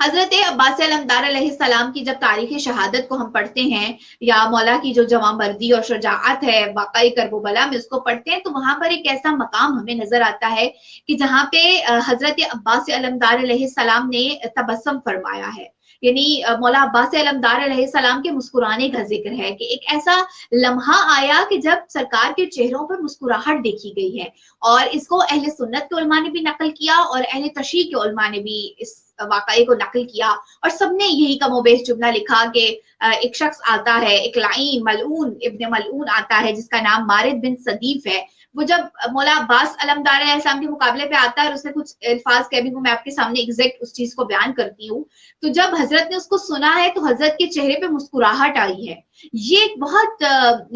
हजरत अब्बास अलमदार अलैहिस्सलाम की जब तारीख शहादत को हम पढ़ते हैं या मौला की जो जवामर्दी और शुजाअत है वाकई करबला में उसको पढ़ते हैं, तो वहां पर एक ऐसा मकाम हमें नजर आता है कि जहाँ पे हजरत अब्बास अलमदार अलैहिस्सलाम ने तबस्सुम फरमाया है। यानी मौला अब्बास अलमदार अलैहिस्सलाम के मुस्कुराने का जिक्र है कि एक ऐसा लम्हा आया कि जब सरकार के चेहरों पर मुस्कुराहट देखी गई है। और इसको अहले सुन्नत के उलमा ने भी नकल किया और अहले तशरीह के उलमा ने भी इस वाकई को नकल किया, और सबने यही कमोबेश जुमला लिखा कि एक शख्स आता है, एक लाइन मलऊन इब्न मलऊन आता है जिसका नाम मारिद बिन सदीफ है। वो जब मौला अब्बास अलमदार अलैहिस्सलाम के मुकाबले पे आता है और उसने कुछ अल्फाज कह भी, मैं आपके सामने एग्जैक्ट उस चीज को बयान करती हूँ। तो जब हजरत ने उसको सुना है तो हजरत के चेहरे पे मुस्कुराहट आई है। ये एक बहुत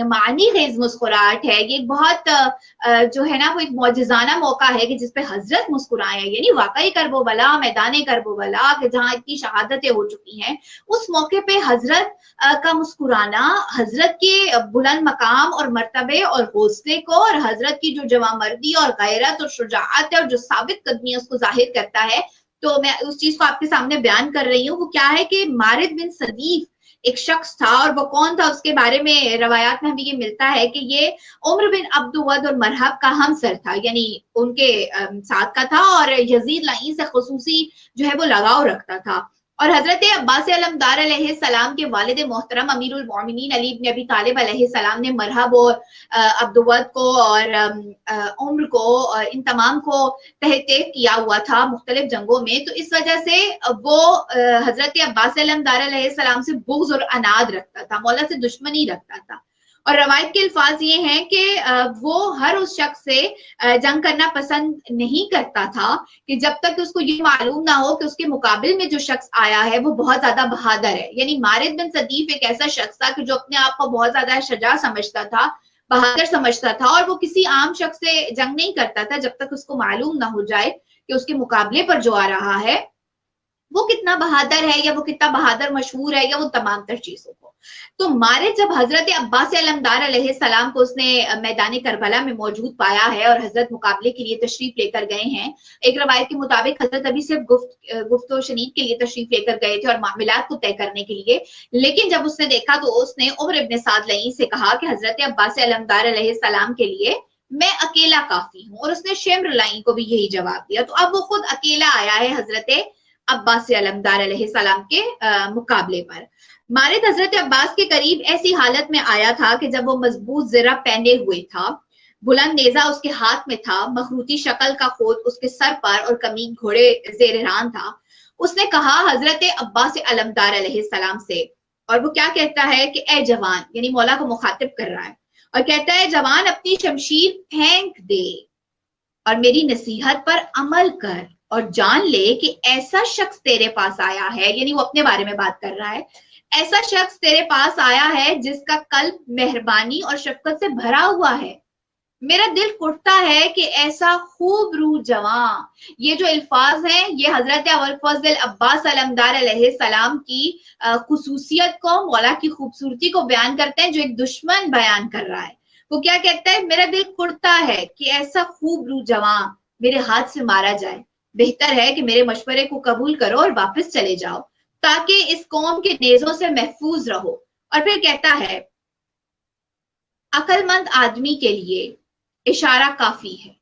मानी खेज मुस्कुराहट है, ये एक बहुत जो है ना वो एक मौजज़ाना मौका है कि जिसपे हजरत मुस्कुराए हैं। यानी वाकई करबला, मैदान करबला जहाँ इतनी शहादतें हो चुकी हैं, उस मौके पे हजरत का मुस्कुराना हजरत के बुलंद मकाम और मर्तबे और हौसले को और हजरत की जो जवामर्दी और गैरत और शुजाअत है और जो साबित कदमी है उसको जाहिर करता है। तो मैं उस चीज को आपके सामने बयान कर रही हूँ। वो क्या है कि मारिद बिन सदीफ एक शख्स था, और वो कौन था उसके बारे में रवायात में हमें ये मिलता है कि ये उम्र बिन अब्दुवद और मरहब का हमसर था, यानी उनके साथ का था और यजीद लाइन से खुसूसी जो है वो लगाव रखता था। और हजरत अब्बास अलमदार अलैहिस्सलाम के वालिद मोहतरम अमीरुल मोमिनीन अली इब्न अबी तालिब अलैहिस्सलाम ने मरहब और अब्दुवद को और उम्र को और इन तमाम को तहत किया हुआ था मुख्तलिफ जंगों में। तो इस वजह से वो हजरत अब्बास अलमदार अलैहिस्सलाम से बुग़्ज़ और अनाद रखता था, मौला से दुश्मनी रखता था। और रवायत के अल्फाज ये हैं कि वो हर उस शख्स से जंग करना पसंद नहीं करता था कि जब तक उसको ये मालूम ना हो कि उसके मुकाबले में जो शख्स आया है वो बहुत ज्यादा बहादुर है। यानी मारिद बिन सदीफ एक ऐसा शख्स था कि जो अपने आप को बहुत ज्यादा शजा समझता था, बहादुर समझता था, और वो किसी आम शख्स से जंग नहीं करता था जब तक उसको मालूम ना हो जाए कि उसके मुकाबले पर जो आ रहा है वो कितना बहादुर है या वो कितना बहादुर मशहूर है या वो तमाम तर चीजों को। तो मारे जब हजरत अब्बास अलमदार अलैहिस्सलाम को उसने मैदान करबला में मौजूद पाया है और हजरत मुकाबले के लिए तशरीफ लेकर गए हैं। एक रवायत के मुताबिक हजरत अभी सिर्फ गुफ्तो शनीद के लिए तशरीफ लेकर गए थे और मामलात को तय करने के लिए, लेकिन जब उसने देखा तो उसने उमर इब्न साद लई से कहा कि हजरत अब्बास अलमदार अलैहिस्सलाम के लिए मैं अकेला काफी हूँ, और उसने शेम्र लाई को भी यही जवाब दिया। तो अब वो खुद अकेला आया है हजरत अब्बास अलमदार अलैहिस्सलाम के मुकाबले पर। मारिद हजरत अब्बास के करीब ऐसी हालत में आया था कि जब वो मजबूत ज़रा पहने हुए था, बुलंद नेजा उसके हाथ में था, मखरूती शक्ल का खोद उसके सर पर और कमीज घोड़े ज़ेर-ए-रान था। उसने कहा हजरत अब्बास अलमदार अलैहिस्सलाम से, और वो क्या कहता है कि ए जवान, यानी मौला को मुखातिब कर रहा है और कहता है जवान अपनी शमशीर फेंक दे और मेरी नसीहत पर अमल कर और जान ले कि ऐसा शख्स तेरे पास आया है, यानी वो अपने बारे में बात कर रहा है, ऐसा शख्स तेरे पास आया है जिसका कल्ब मेहरबानी और शफकत से भरा हुआ है। मेरा दिल कुटता है कि ऐसा खूब रूह जवां, ये जो अल्फाज हैं ये हजरत अबुल फजल अब्बास अलमदार अलैहिस्सलाम की खुसूसियत को, मौला की खूबसूरती को बयान करते हैं जो एक दुश्मन बयान कर रहा है। वो क्या कहता है, मेरा दिल कुटता है कि ऐसा खूब रूह जवां मेरे हाथ से मारा जाए, बेहतर है कि मेरे मशवरे को कबूल करो और वापस चले जाओ ताकि इस कौम के नेजों से महफूज रहो। और फिर कहता है अक्लमंद आदमी के लिए इशारा काफी है,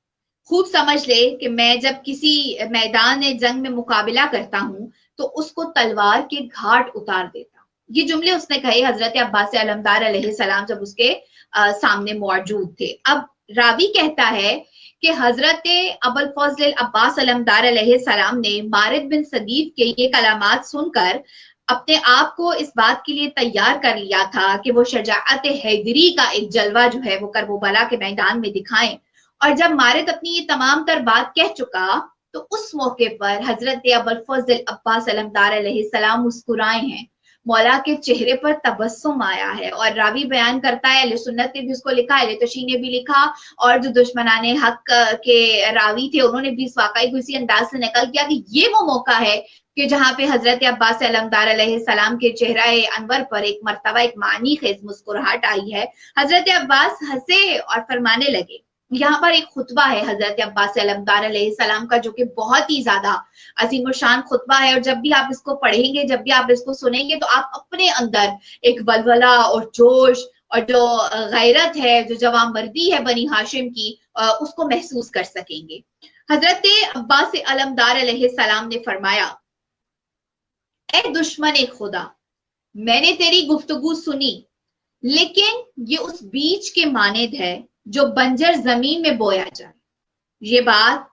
खूब समझ ले कि मैं जब किसी मैदान जंग में मुकाबला करता हूं तो उसको तलवार के घाट उतार देता। ये जुमले उसने कहे हजरत अब्बास अलमदार अलैहिस्सलाम जब उसके सामने मौजूद थे। अब रावी कहता है कि हजरत अबुल फजल अब्बास अलमदार अलैहिस्सलाम ने मारिद बिन सदीफ के ये कलामात सुनकर अपने आप को इस बात के लिए तैयार कर लिया था कि वो शजाअत हैदरी का एक जलवा जो है वो करबला के मैदान में दिखाएं। और जब मारिद अपनी ये तमाम तर बात कह चुका तो उस मौके पर हजरत अबुल फजल अब्बास अलमदार अलैहिस्सलाम मुस्कुराए हैं, मौला के चेहरे पर तबस्सुम आया है। और रावी बयान करता है, अहले सुन्नत ने भी उसको लिखा, अहले तशी ने भी लिखा, और जो दुश्मनाने हक के रावी थे उन्होंने भी इस वाकई को इसी अंदाज से नकल किया कि ये वो मौका है कि जहां पे हजरत अब्बास अलमदार अलैहिस्सलाम के चेहरा अनवर पर एक मर्तबा एक मानी खेज मुस्कुराहट आई है। हजरत अब्बास हंसे और फरमाने लगे यहाँ पर एक खुतबा है हजरत अब्बास अलमदार अलैहिस्सलाम का, जो कि बहुत ही ज्यादा अजीम और शान खुतबा है। और जब भी आप इसको पढ़ेंगे, जब भी आप इसको सुनेंगे, तो आप अपने अंदर एक वलवला और जोश और जो गैरत है, जो जवां मर्दी है बनी हाशिम की, उसको महसूस कर सकेंगे। हजरत अब्बास अलमदार अलैहिस्सलाम ने फरमाया, ए दुश्मन खुदा, मैंने तेरी गुफ्तगू सुनी, लेकिन ये उस बीज के मानिद है जो बंजर जमीन में बोया जाए। ये बात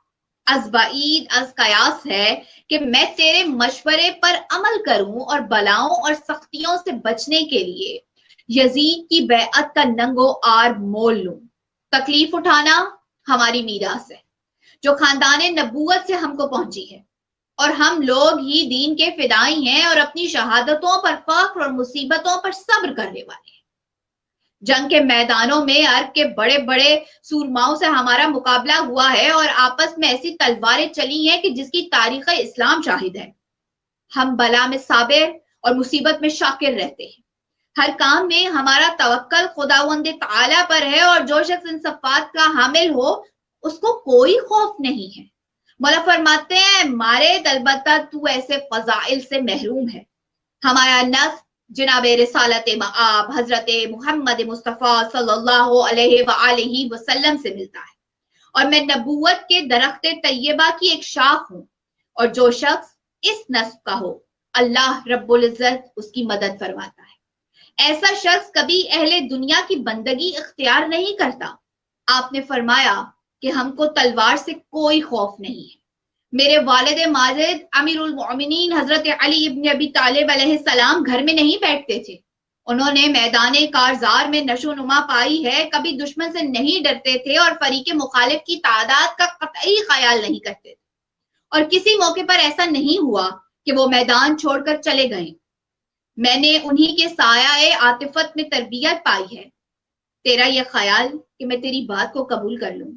अज़बाईद अज़ कयास है कि मैं तेरे मशवरे पर अमल करूं और बलाओं और सख्तियों से बचने के लिए यजीद की बैअत का नंगो आर मोल लूं। तकलीफ उठाना हमारी मीरास है जो खानदान नबूवत से हमको पहुंची है, और हम लोग ही दीन के फिदाई हैं और अपनी शहादतों पर फख्र और मुसीबतों पर सब्र करने वाले हैं। जंग के मैदानों में अरब के बड़े बड़े सूरमाओं से हमारा मुकाबला हुआ है और आपस में ऐसी तलवारें चली हैं कि जिसकी तारीख इस्लाम शाहिद है। हम बला में साबिर और मुसीबत में शाकिर रहते हैं। हर काम में हमारा तवक्कल खुदावंद ताला पर है, और जो शख्स इन सफ़ात का हामिल हो उसको कोई खौफ नहीं है। मौला फरमाते हैं, मारे अलबत्ता तू ऐसे फजाइल से महरूम है। हमारा नफ्स जनाब रिसालत मआब हजरत मोहम्मद मुस्तफ़ा सल्लल्लाहु अलैहि वसल्लम से मिलता है, और मैं नबूवत के दरख्त तैयबा की एक शाख हूँ, और जो शख्स इस नस्ब का हो अल्लाह रब्बुल इज्जत उसकी मदद फरमाता है। ऐसा शख्स कभी अहले दुनिया की बंदगी इख्तियार नहीं करता। आपने फरमाया कि हमको तलवार से कोई खौफ नहीं है। मेरे वालिद माजिद अमीरुल मोमिनीन हजरत अली इब्न अबी तालिब अलैहिस्सलाम घर में नहीं बैठते थे। उन्होंने मैदाने कारजार में नशोनुमा पाई है, कभी दुश्मन से नहीं डरते थे और फरीके मुखालिफ की तादाद का कतई ख्याल नहीं करते थे, और किसी मौके पर ऐसा नहीं हुआ कि वो मैदान छोड़कर चले गए। मैंने उन्हीं के साया आतिफत में तरबियत पाई है। तेरा यह ख्याल कि मैं तेरी बात को कबूल कर लूं,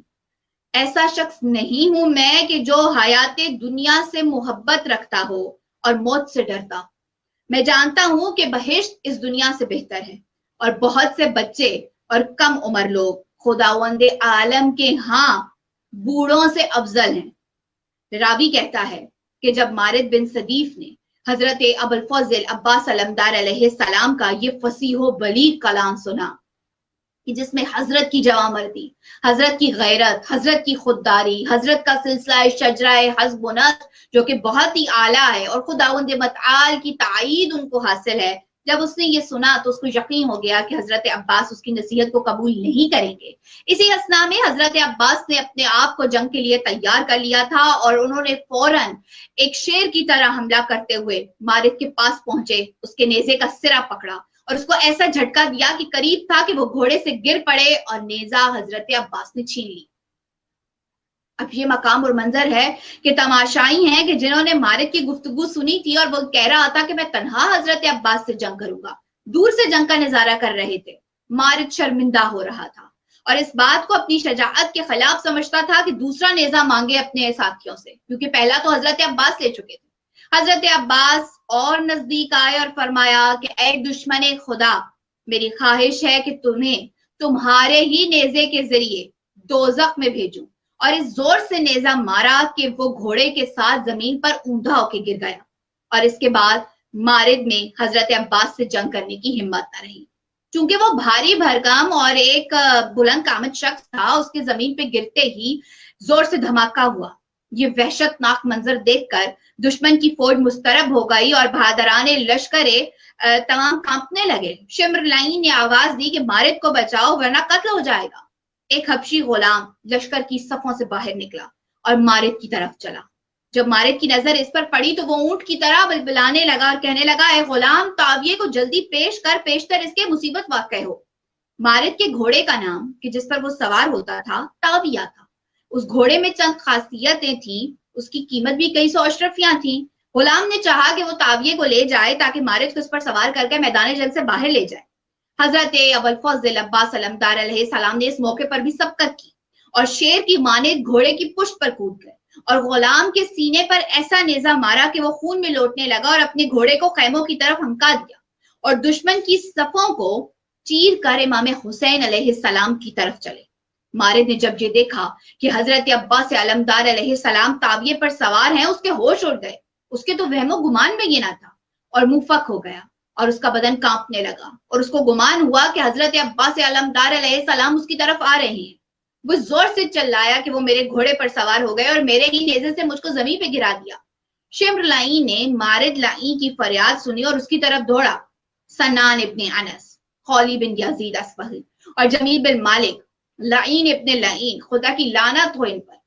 ऐसा शख्स नहीं हूं मैं कि जो हयात दुनिया से मोहब्बत रखता हो और मौत से डरता। मैं जानता हूं कि बहिश्त इस दुनिया से बेहतर है, और बहुत से बच्चे और कम उम्र लोग खुदावंद आलम के यहाँ बूढ़ों से अफजल हैं। रावी कहता है कि जब मारिद बिन सदीफ ने हजरत अबुल फजल अब्बास अलमदार अलैहिस्सलाम का ये फसीहो बलीग कलाम सुना कि जिसमें हजरत की जवामर्दी, हजरत की गैरत, हजरत की खुददारी, हजरत का सिलसिला शजराए हज़्ब व नस्र जो कि बहुत ही आला है, और खुदावंद मतआल की ताईद उनको हासिल है, जब उसने ये सुना तो उसको यकीन हो गया कि हजरत अब्बास उसकी नसीहत को कबूल नहीं करेंगे। इसी हसना में हजरत अब्बास ने अपने आप को जंग के लिए तैयार कर लिया था, और उन्होंने फौरन एक शेर की तरह हमला करते हुए मारिद के पास पहुंचे, उसके नेज़े का सिरा पकड़ा और उसको ऐसा झटका दिया कि करीब था कि वो घोड़े से गिर पड़े और नेजा हजरत अब्बास ने छीन ली। अब ये मकाम और मंजर है कि तमाशाई हैं कि जिन्होंने मारिद की गुफ्तगू सुनी थी और वो कह रहा था कि मैं तन्हा हजरत अब्बास से जंग करूंगा, दूर से जंग का नजारा कर रहे थे। मारिद शर्मिंदा हो रहा था और इस बात को अपनी शजाअत के खिलाफ समझता था कि दूसरा नेजा मांगे अपने साथियों से, क्योंकि पहला तो हजरत अब्बास ले चुके थे। हजरत अब्बास और नजदीक आए और फरमाया कि ऐ दुश्मन खुदा, मेरी ख्वाहिश है कि तुम्हें तुम्हारे ही नेजे के जरिए दोजख में भेजूं। और इस जोर से नेजा मारा कि वो घोड़े के साथ जमीन पर ऊंधा होकर गिर गया, और इसके बाद मारिद में हजरत अब्बास से जंग करने की हिम्मत न रही। चूंकि वो भारी भरकम और एक बुलंद कामत शख्स था, उसके जमीन पे गिरते ही जोर से धमाका हुआ। ये वहशतनाक मंजर देखकर दुश्मन की फौज मुस्तरब हो गई और बहादराने लश्करे तमाम कांपने लगे। शिमरलाइन ने आवाज दी कि मारिद को बचाओ वरना कत्ल हो जाएगा। एक हबशी गुलाम लश्कर की सफों से बाहर निकला और मारिद की तरफ चला। जब मारिद की नजर इस पर पड़ी तो वो ऊंट की तरह बिलबिलाने लगा और कहने लगा, ऐ गुलाम, ताविये को जल्दी पेश कर, पेशतर इसके मुसीबत वाक़ हो। मारिद के घोड़े का नाम कि जिस पर वो सवार होता था ताविया था। उस घोड़े में चंद खासियतें थी, उसकी कीमत भी कई सौ अशरफियां थी। गुलाम ने चाहा कि वो ताविये को ले जाए ताकि मारिद को इस पर सवार करके मैदान जंग से बाहर ले जाए। हजरत अबुल फजल अब्बास अलमदार अलैहिस्सलाम ने इस मौके पर भी सबकत की और शेर की मानिद घोड़े की पुष्ट पर कूद गए और गुलाम के सीने पर ऐसा नेजा मारा कि वो खून में लौटने लगा और अपने घोड़े को खैमों की तरफ हंका दिया और दुश्मन की सफों को चीर कर इमाम हुसैन अलैहिस्सलाम की तरफ चले। मारिद ने जब ये देखा कि हजरत अब्बास अलमदार अलैहिस्सलाम ताविये पर सवार हैं, उसके होश उड़ गए। उसके तो वहमो गुमान में ये ना था और मुंह फक हो गया और उसका बदन कांपने लगा और उसको गुमान हुआ कि हजरत अब्बास अलमदार अलैहिस्सलाम उसकी तरफ आ रहे हैं। वो जोर से चिल्लाया कि वो मेरे घोड़े पर सवार हो गए और मेरे ही नेज़े से मुझको जमीन पे गिरा दिया। शिम्र लाई ने मारिद लाई की फरियाद सुनी और उसकी तरफ दौड़ा। सन्नान इब्ने अनस, खौली बिन यजीद अस्बही और जमील बिन मालिक, लाइन इब्ने लाइन, खुदा की लानत हो इन पर,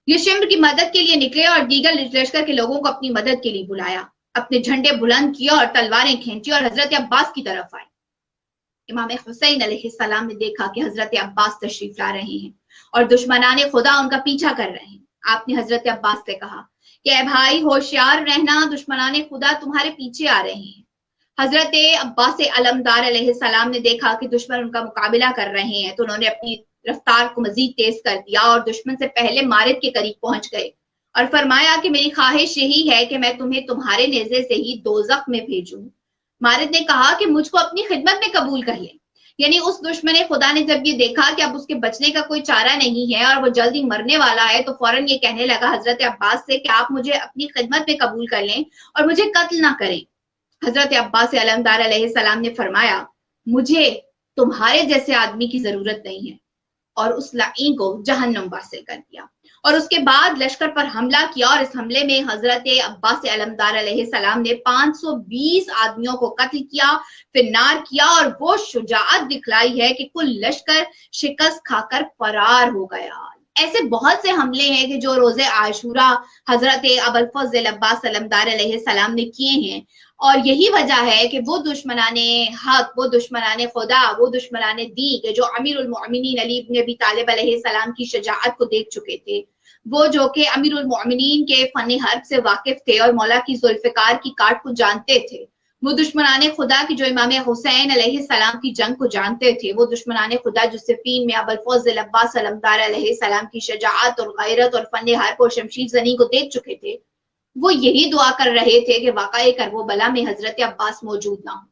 ये शिम्र की मदद के लिए निकले और दीगर लश्कर के लोगों को अपनी मदद के लिए बुलाया। अपने झंडे बुलंद किया और तलवारें खींची और हजरत अब्बास की तरफ आए। इमाम हुसैन अलैहिस्सलाम ने देखा कि हजरत अब्बास तशरीफ ला रहे हैं और दुश्मनाने खुदा उनका पीछा कर रहे हैं। आपने हजरत अब्बास से कहा कि ए भाई होशियार रहना, दुश्मनाने खुदा तुम्हारे पीछे आ रहे हैं। हजरत अब्बास अलमदार अलैहिस्सलाम ने देखा कि दुश्मन उनका मुकाबला कर रहे हैं तो उन्होंने अपनी रफ्तार को मजीद तेज कर दिया और दुश्मन से पहले मारिद के करीब पहुंच गए और फरमाया कि मेरी ख्वाहिश यही है कि मैं तुम्हें तुम्हारे नेज़े से ही दोज़ख में भेजूं। मारिद ने कहा कि मुझको अपनी खिदमत में कबूल कर ले। यानी उस दुश्मन खुदा ने जब ये देखा कि अब उसके बचने का कोई चारा नहीं है और वो जल्दी मरने वाला है तो फौरन ये कहने लगा हजरत अब्बास से कि आप मुझे अपनी खिदमत में कबूल कर लें और मुझे कत्ल ना करें। हजरत अब्बास अलमदार अलैहिस्सलाम ने फरमाया, मुझे तुम्हारे जैसे आदमी की जरूरत नहीं है, और उस लाइन को जहन्नम वासिल कर दिया। और उसके बाद लश्कर पर हमला किया और इस हमले में हजरत अब्बास अलमदार अलैहिस्सलाम ने 520 आदमियों को कत्ल किया, फिन्नार किया और वो शुजाअत दिखलाई है कि कुल लश्कर शिकस्त खाकर फरार हो गया। ऐसे बहुत से हमले हैं कि जो रोजे आशूरा हजरत अबुल फज़ल अब्बास अलमदार अलैहिस्सलाम ने किए हैं और यही वजह है कि वो दुश्मनाने हक, वो दुश्मनाने खुदा, वो जुल्फ़िकारे दी के जो अमीरुल मोमिनीन अली इब्न अबी तालिब अलैहिस्सलाम की शजाअत को देख चुके थे, वो जो कि अमीरुल मोमिनीन के फन हर्ब से वाकिफ थे और मौला की जुल्फ़िकार की काट को जानते थे, वो दुश्मनाने खुदा की जो इमाम हुसैन अलैहिस्सलाम की जंग को जानते थे, वो दुश्मनाने खुदा जो सिफ़ीन में अबुल फज़ल अब्बास अलमदार अलैहिस्सलाम की शजाअत और गैरत और फन हर्ब और शमशीर ज़नी को देख चुके थे, वो यही दुआ कर रहे थे कि वाक़ई करबला में हजरत अब्बास मौजूद ना हो।